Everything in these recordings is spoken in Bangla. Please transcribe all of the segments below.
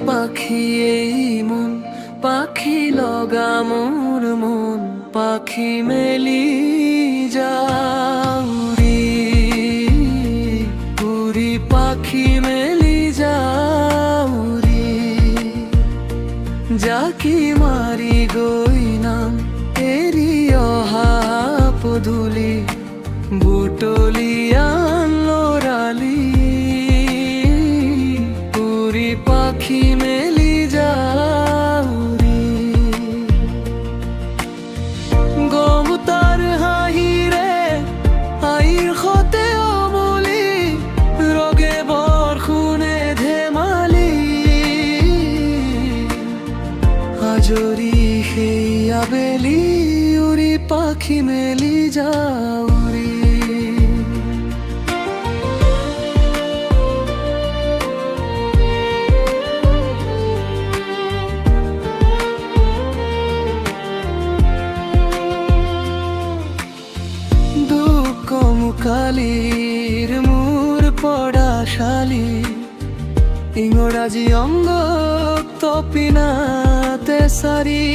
পাখি এই মন, পাখি লগা মোর মন, পাখি মেলি যাউরি উড়ি, পাখি মেলি যাউরি। জাকি মারি গইনাম এরি অহা পদুলি, বুটলিয়ান লরালি উড়ি, পাখি মেলি যাউরি। গম তার হাহিরে আইর খতে অমলি, রগে বরখুনে ধেমালি আজরি সেই আবেলি উড়ি, পাখি মেলি যাউরি। দুঃখ মুখালির মূর পড়াশালি, ইংরাজি অঙ্গ তপিনাতে সারি,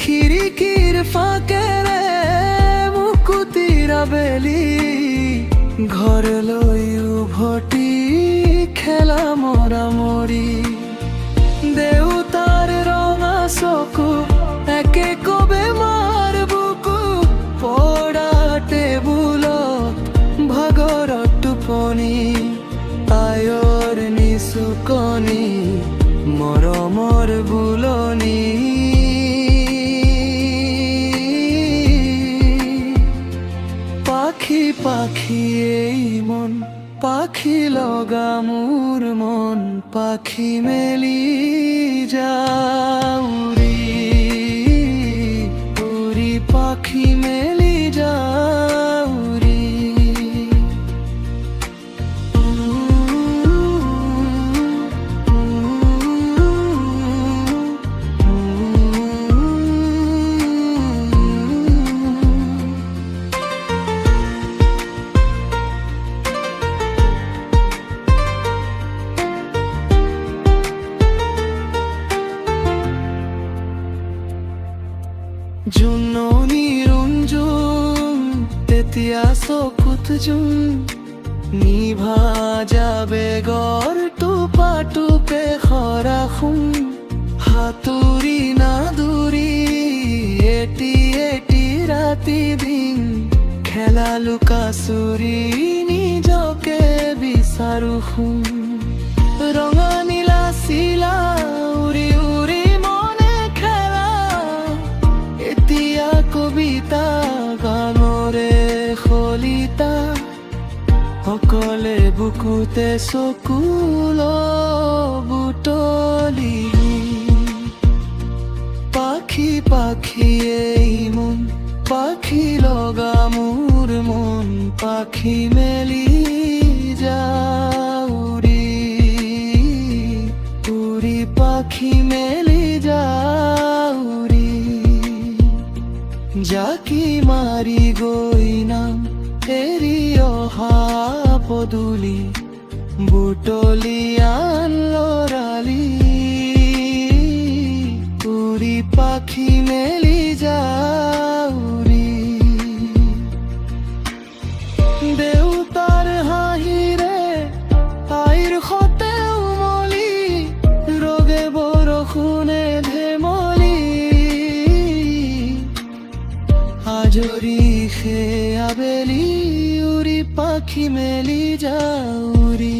খিড়িকির ফাঁকেরে মুকুতির আবেলি, ঘর লই উভটি খেলা মরামরি। দেউতার রঙা চকু একে কবে মার বুকু, পড়া টেবুলত ভাগর টোপনি, আয়র নিচুকনি মৰমৰ বুলনি। পাখি পাখি এই মন, পাখি লগা মোর মন, পাখি মেলি যাউরি উড়ি, পাখি মেলি যাউরি। জুননি ৰঞ্জুন তেতিয়া চকুত জোন, নিভা যাবে গড় টোপা টোপে খৰা সোণ, হাতুৰি নাদুৰি এটি এটি ৰাতি দিন, খেলা লুকা চুৰি নিজকে বিচাৰো সোণ। ৰঙা নীলা চিলা উৰি উৰি মনে খেলা, এতিয়া কবিতা গানৰে খলিতা, অকলে বুকুতে চকুল বুটলি। পাখি পাখি এই মন, পাখি লগা মোর মন, পাখি মেলি যাউরি উড়ি, পাখি মেলি যাউরি। জাকি মারি গইনাম এরি অহা পদুলি, বুটলিয়ান লৰালি উড়ি, পাখি মেলি যাউরি। দেউতার হাহিরে আইর খতে উমলি, রগে বৰষুণে ধেমলি আজরি সে আবেলি উড়ি, পাখি মেলি যাউরি।